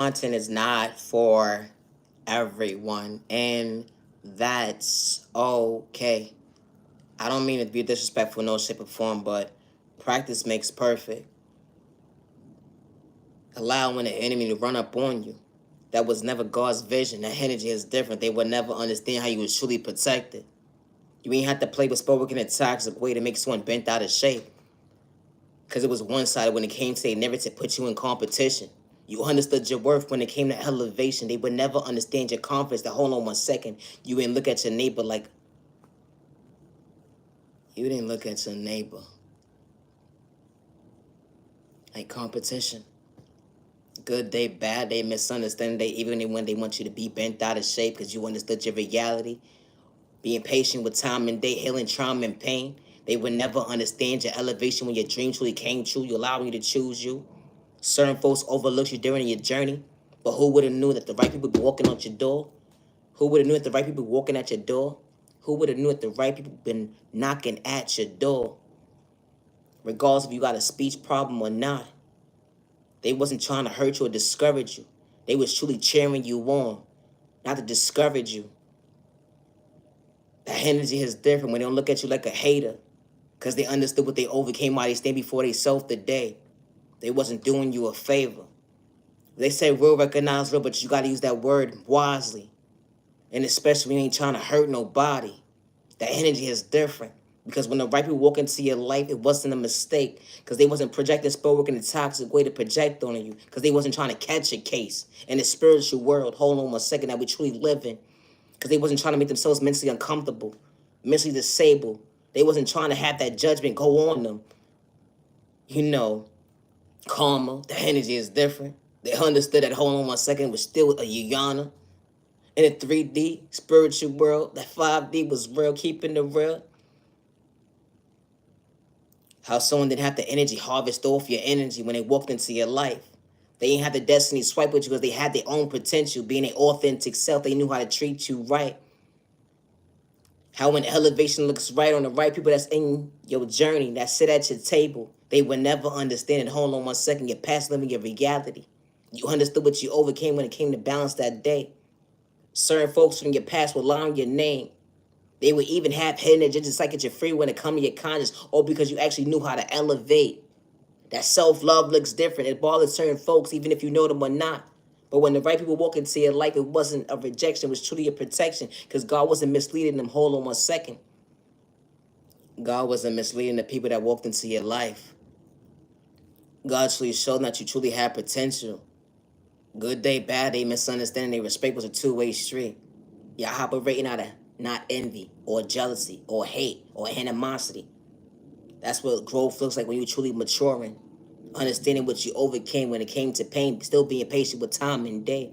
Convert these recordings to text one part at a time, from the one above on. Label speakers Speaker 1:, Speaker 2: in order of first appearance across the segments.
Speaker 1: Content is not for everyone, and that's okay. I don't mean to be disrespectful in no shape or form, but practice makes perfect. Allowing the enemy to run up on you. That was never God's vision. That energy is different. They would never understand how you was truly protected. You ain't have to play with spoken in a toxic way to make someone bent out of shape. Because it was one-sided when it came to they never to put you in competition. You understood your worth when it came to elevation. They would never understand your confidence. That hold on 1 second. You didn't look at your neighbor like competition. Good day, bad day, misunderstanding day, even when they want you to be bent out of shape because you understood your reality. Being patient with time and day, healing trauma and pain. They would never understand your elevation when your dream truly came true. You allowed you to choose you. Certain folks overlooked you during your journey. But who would have knew that the right people be walking out your door? Who would have knew that the right people walking at your door? Who would have knew that the right people been knocking at your door? Regardless if you got a speech problem or not. They wasn't trying to hurt you or discourage you. They was truly cheering you on, not to discourage you. That energy is different when they don't look at you like a hater because they understood what they overcame while they stand before they self today. They wasn't doing you a favor. They say real recognize real, but you got to use that word wisely. And especially when you ain't trying to hurt nobody. That energy is different. Because when the right people walk into your life, it wasn't a mistake. Because they wasn't projecting spell work in a toxic way to project on you. Because they wasn't trying to catch a case in the spiritual world. Hold on 1 second, that we truly live in. Because they wasn't trying to make themselves mentally uncomfortable, mentally disabled. They wasn't trying to have that judgment go on them. You know, karma, the energy is different. They understood that hold on 1 second was still a Yana. In a 3D spiritual world, that 5D was real, keeping it real. How someone didn't have the energy harvest off your energy when they walked into your life. They didn't have the destiny swipe with you because they had their own potential, being their authentic self. They knew how to treat you right. How when elevation looks right on the right people that's in your journey, that sit at your table, they would never understand it. Hold on 1 second, your past living your reality. You understood what you overcame when it came to balance that day. Certain folks from your past will lie on your name. They would even have hidden agendas like it's your free when it comes to your conscience, or because you actually knew how to elevate. That self-love looks different. It bothers certain folks, even if you know them or not. But when the right people walk into your life, it wasn't a rejection, it was truly a protection, because God wasn't misleading them. Hold on 1 second. God wasn't misleading the people that walked into your life. God truly showed that you truly had potential. Good day, bad day, misunderstanding, they respect was a two-way street. Y'all operating out of not envy or jealousy or hate or animosity. That's what growth looks like when you're truly maturing. Understanding what you overcame when it came to pain, still being patient with time and day.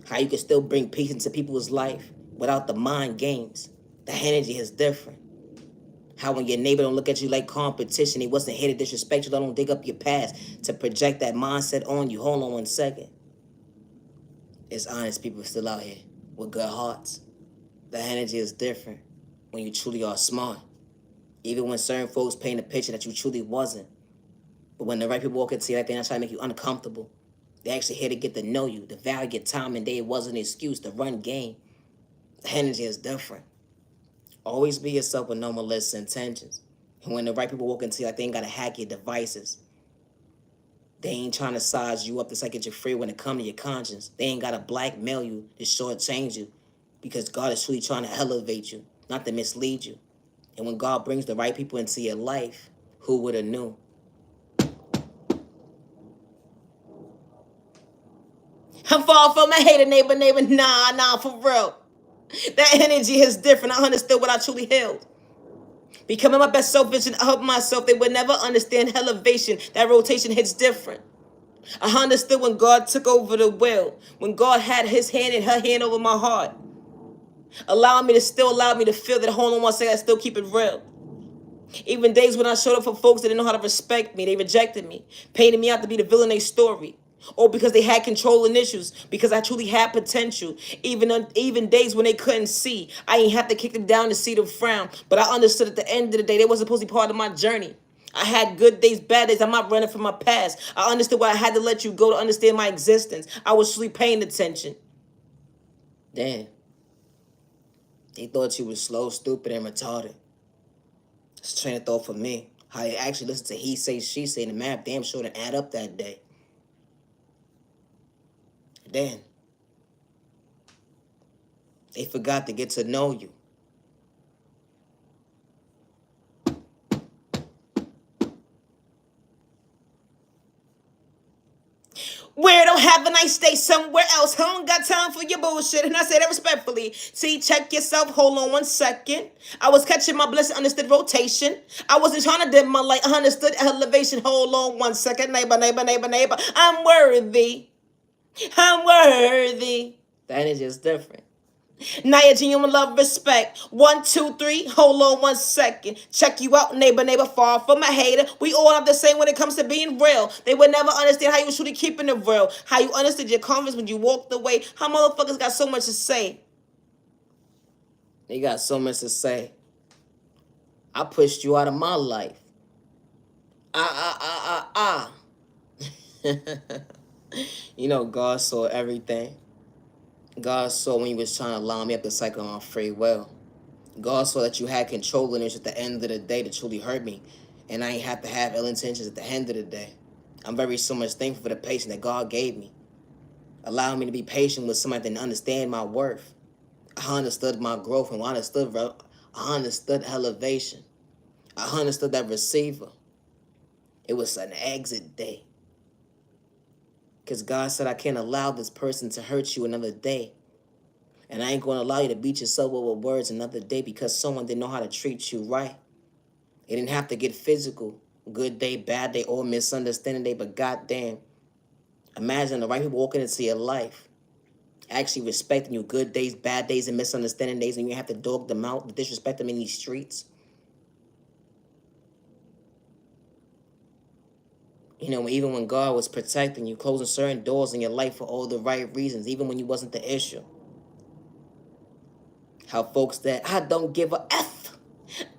Speaker 1: How you can still bring peace into people's life without the mind games. The energy is different. How when your neighbor don't look at you like competition, he wasn't here to disrespect you, don't dig up your past to project that mindset on you. Hold on 1 second. It's honest people still out here with good hearts. The energy is different when you truly are smart. Even when certain folks paint a picture that you truly wasn't. But when the right people walk into you, like they're not trying to make you uncomfortable. They're actually here to get to know you, to value your time and day. It wasn't an excuse to run game. The energy is different. Always be yourself with no malicious intentions. And when the right people walk into you, like they ain't gotta hack your devices. They ain't trying to size you up to like you're free when it comes to your conscience. They ain't gotta blackmail you to shortchange you. Because God is truly trying to elevate you, not to mislead you. And when God brings the right people into your life, who would have knew? I'm far from a hater, neighbor. Nah, for real. That energy is different. I understood what I truly held. Becoming my best self vision, I help myself. They would never understand elevation. That rotation hits different. I understood when God took over the will, when God had his hand and her hand over my heart, allowing me to still allow me to feel that hold on 1 second, I still keep it real. Even days when I showed up for folks that didn't know how to respect me, they rejected me, painted me out to be the villain in their story. Or because they had controlling issues, because I truly had potential. Even days when they couldn't see, I ain't have to kick them down to see them frown. But I understood at the end of the day, they wasn't supposed to be part of my journey. I had good days, bad days. I'm not running from my past. I understood why I had to let you go to understand my existence. I was truly paying attention. Damn. They thought you was slow, stupid, and retarded. It's a train of thought for me. How you actually listen to he say, she say, and the math damn sure didn't add up that day. Then they forgot to get to know you. Weirdo, have a nice day somewhere else. I don't got time for your bullshit. And I say that respectfully. See, check yourself. Hold on 1 second. I was catching my blessing, understood rotation. I wasn't trying to dim my light. I understood elevation. Hold on 1 second. Neighbor, neighbor, neighbor, neighbor. I'm worthy. I'm worthy. The energy is different. Naya, genuine love, respect. 1, 2, 3. Hold on 1 second. Check you out, neighbor, neighbor, far from a hater. We all have the same when it comes to being real. They would never understand how you was truly keeping it real. How you understood your confidence when you walked away. How motherfuckers got so much to say. They got so much to say. I pushed you out of my life. You know, God saw everything. God saw when you was trying to line me up the cycle on free will. God saw that you had control in it at the end of the day to truly hurt me. And I ain't have to have ill intentions at the end of the day. I'm very so much thankful for the patience that God gave me. Allowing me to be patient with somebody that didn't understand my worth. I understood my growth, and I understood elevation. I understood that receiver. It was an exit day. Because God said, I can't allow this person to hurt you another day. And I ain't going to allow you to beat yourself up with words another day because someone didn't know how to treat you right. It didn't have to get physical. Good day, bad day, or misunderstanding day, but goddamn. Imagine the right people walking into your life, actually respecting you good days, bad days, and misunderstanding days, and you have to dog them out, disrespect them in these streets. You know, even when God was protecting you, closing certain doors in your life for all the right reasons, even when you wasn't the issue. How folks that, I don't give a F.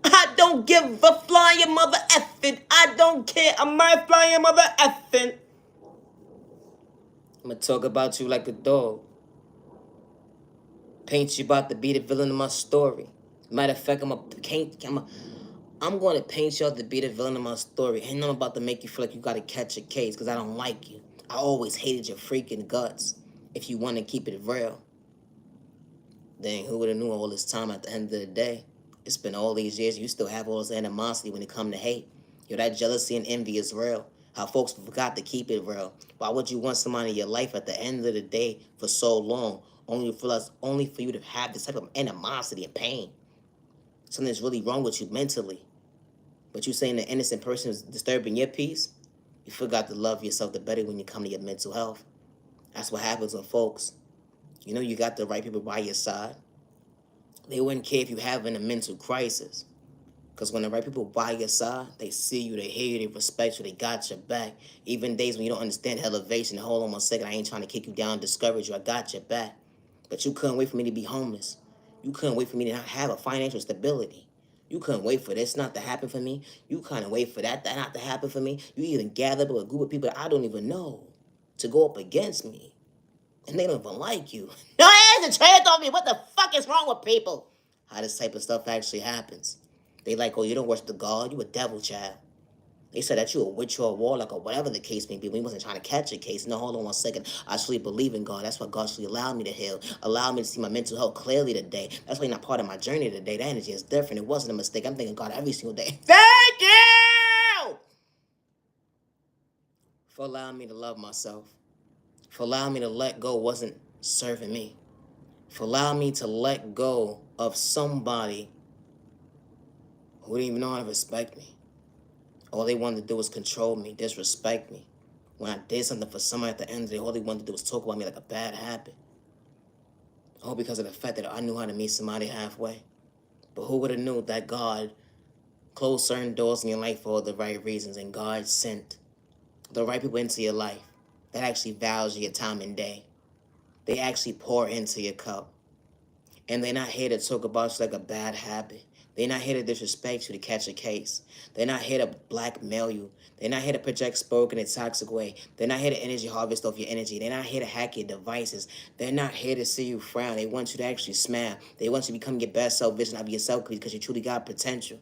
Speaker 1: I don't give a flying mother effing. I don't care. I'm my flying mother effing. I'm gonna talk about you like a dog. Paint you about to be the villain of my story. Matter of fact, I'm going to paint you out to be the villain of my story. And I'm about to make you feel like you got to catch a case because I don't like you. I always hated your freaking guts. If you want to keep it real. Dang, who would have knew all this time at the end of the day? It's been all these years. You still have all this animosity when it comes to hate. Yo, that jealousy and envy is real. How folks forgot to keep it real. Why would you want somebody in your life at the end of the day for so long? Only for you to have this type of animosity and pain. Something's really wrong with you mentally. But you saying the innocent person is disturbing your peace? You forgot to love yourself the better when you come to your mental health. That's what happens when folks, you know, you got the right people by your side. They wouldn't care if you're having a mental crisis. Because when the right people by your side, they see you, they hear you, they respect you, they got your back. Even days when you don't understand elevation, hold on 1 second, I ain't trying to kick you down, discourage you, I got your back. But you couldn't wait for me to be homeless. You couldn't wait for me to not have a financial stability. You couldn't wait for this not to happen for me. You couldn't wait for that not to happen for me. You even gathered with a group of people that I don't even know to go up against me. And they don't even like you. No, there's a trade on me. What the fuck is wrong with people? How this type of stuff actually happens. They like, oh, you don't worship the God. You a devil child. They said that you a witch or a warlock or whatever the case may be. We wasn't trying to catch a case. No, hold on 1 second. I actually believe in God. That's why God actually allowed me to heal. Allowed me to see my mental health clearly today. That's why you're not part of my journey today. That energy is different. It wasn't a mistake. I'm thanking God every single day. Thank you! For allowing me to love myself. For allowing me to let go wasn't serving me. For allowing me to let go of somebody who didn't even know how to respect me. All they wanted to do was control me, disrespect me. When I did something for somebody at the end of the day, all they wanted to do was talk about me like a bad habit. All because of the fact that I knew how to meet somebody halfway. But who would have knew that God closed certain doors in your life for all the right reasons, and God sent the right people into your life that actually value your time and day. They actually pour into your cup. And they're not here to talk about you like a bad habit. They're not here to disrespect you to catch a case. They're not here to blackmail you. They're not here to project spoke in a toxic way. They're not here to energy harvest off your energy. They're not here to hack your devices. They're not here to see you frown. They want you to actually smile. They want you to become your best self vision of yourself because you truly got potential.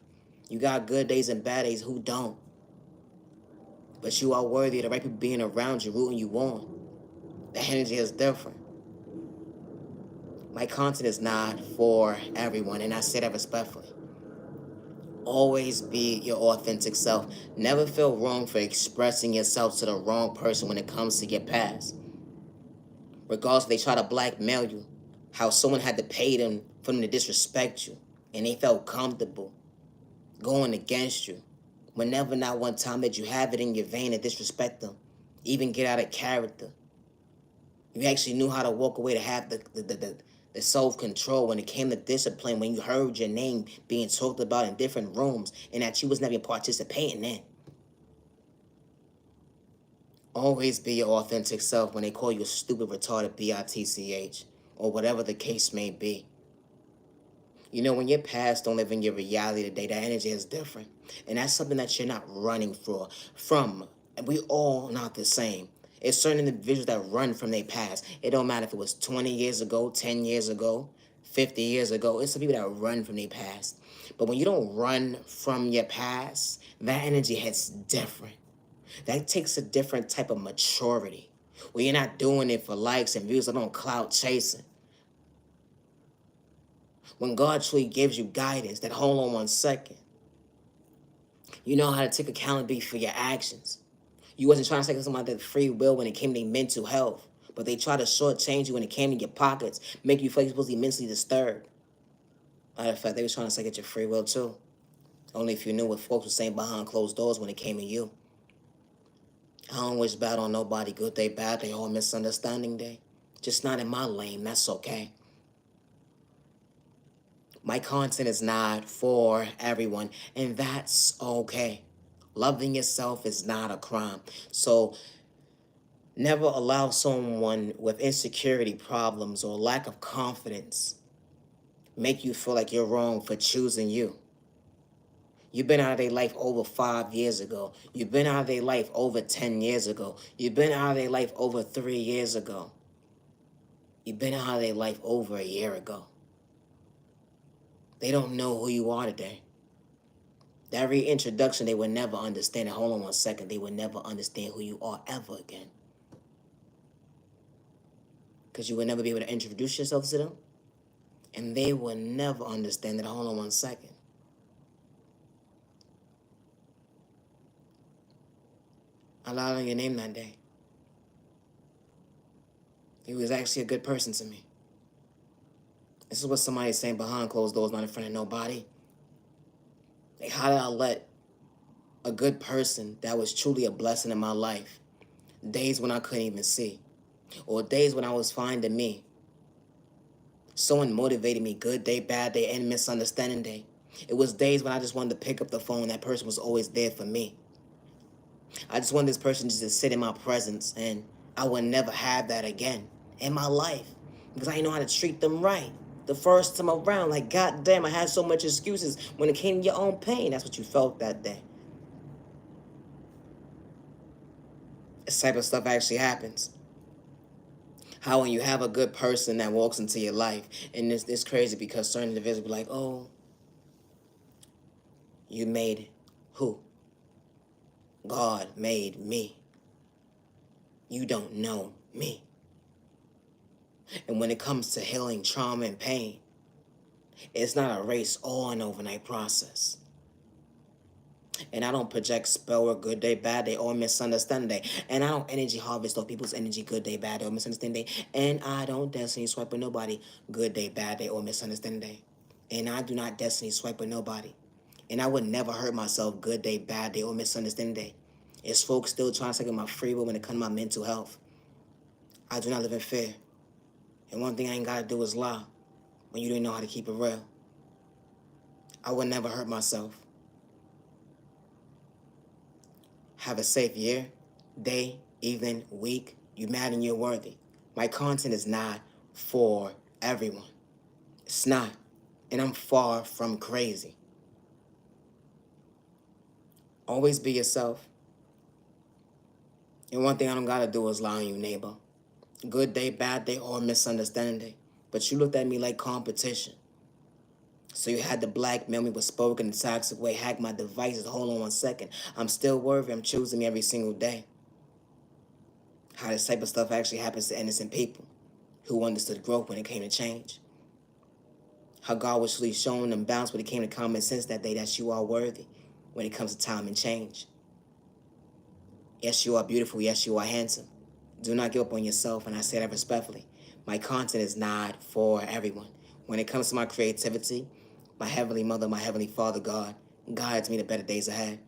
Speaker 1: You got good days and bad days. Who don't? But you are worthy of the right people being around you, rooting you on. The energy is different. My content is not for everyone, and I say that respectfully. Always be your authentic self. Never feel wrong for expressing yourself to the wrong person when it comes to your past. Regardless if they try to blackmail you, how someone had to pay them for them to disrespect you, and they felt comfortable going against you. Whenever not one time that you have it in your vein to disrespect them, even get out of character. You actually knew how to walk away to have the self-control when it came to discipline, when you heard your name being talked about in different rooms and that you was never participating in. Always be your authentic self when they call you a stupid, retarded bitch, or whatever the case may be. You know, when your past don't live in your reality today, that energy is different. And that's something that you're not running from. And we all not the same. It's certain individuals that run from their past. It don't matter if it was 20 years ago, 10 years ago, 50 years ago. It's some people that run from their past. But when you don't run from your past, that energy hits different. That takes a different type of maturity. Where you're not doing it for likes and views or on clout chasing. When God truly gives you guidance, that hold on 1 second. You know how to take accountability for your actions. You wasn't trying to take somebody that free will when it came to mental health, but they try to shortchange you when it came to your pockets, make you feel you're supposed to be mentally disturbed. Matter of fact, they was trying to take at your free will too. Only if you knew what folks were saying behind closed doors when it came to you. I don't wish bad on nobody. Good day, bad day, or misunderstanding day. Just not in my lane. That's okay. My content is not for everyone, and that's okay. Loving yourself is not a crime. So never allow someone with insecurity problems or lack of confidence make you feel like you're wrong for choosing you. You've been out of their life over 5 years ago. You've been out of their life over 10 years ago. You've been out of their life over 3 years ago. You've been out of their life over a year ago. They don't know who you are today. That reintroduction, they will never understand it. Hold on 1 second. They will never understand who you are ever again. Because you will never be able to introduce yourself to them. And they will never understand that. Hold on 1 second. I lied on your name that day. You was actually a good person to me. This is what somebody's saying behind closed doors, not in front of nobody. Like, how did I let a good person that was truly a blessing in my life, days when I couldn't even see, or days when I was finding me, someone motivated me, good day, bad day, and misunderstanding day. It was days when I just wanted to pick up the phone. That person was always there for me. I just wanted this person just to sit in my presence, and I would never have that again in my life because I didn't know how to treat them right. The first time around, like, goddamn, I had so much excuses when it came to your own pain. That's what you felt that day. This type of stuff actually happens. How when you have a good person that walks into your life, and it's crazy because certain individuals be like, oh, you made who? God made me. You don't know me. And when it comes to healing trauma and pain, it's not a race or an overnight process. And I don't project spell or good day, bad day, or misunderstanding day. And I don't energy harvest off people's energy, good day, bad day, or misunderstanding day. And I don't destiny swipe with nobody, good day, bad day, or misunderstanding day. And I do not destiny swipe with nobody. And I would never hurt myself, good day, bad day, or misunderstanding day. It's folks still trying to take my free will when it comes to my mental health. I do not live in fear. And one thing I ain't got to do is lie when you didn't know how to keep it real. I would never hurt myself. Have a safe year, day, evening, week. You mad and you're worthy. My content is not for everyone. It's not. And I'm far from crazy. Always be yourself. And one thing I don't gotta do is lie on you, neighbor. Good day, bad day, or misunderstanding. But you looked at me like competition. So you had to blackmail me with spoken in a toxic way, hack my devices. Hold on 1 second. I'm still worthy. I'm choosing me every single day. How this type of stuff actually happens to innocent people who understood growth when it came to change. How God was really showing them balance when it came to common sense that day, that you are worthy when it comes to time and change. Yes, you are beautiful. Yes, you are handsome. Do not give up on yourself, and I say that respectfully. My content is not for everyone. When it comes to my creativity, my Heavenly Mother, my Heavenly Father, God, guides me to better days ahead.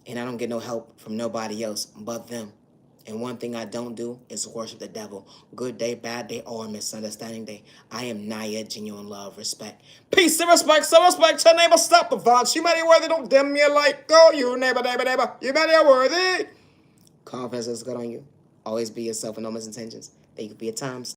Speaker 1: And I don't get no help from nobody else but them. And one thing I don't do is worship the devil. Good day, bad day, or misunderstanding day. I am Naya, genuine love, respect. Peace and respect, so respect to neighbor. Stop the violence. You mighty worthy, don't dim me a light. Go, you neighbor, neighbor, neighbor. You mighty worthy. Confidence is good on you. Always be yourself and no misintentions. Thank you for your time.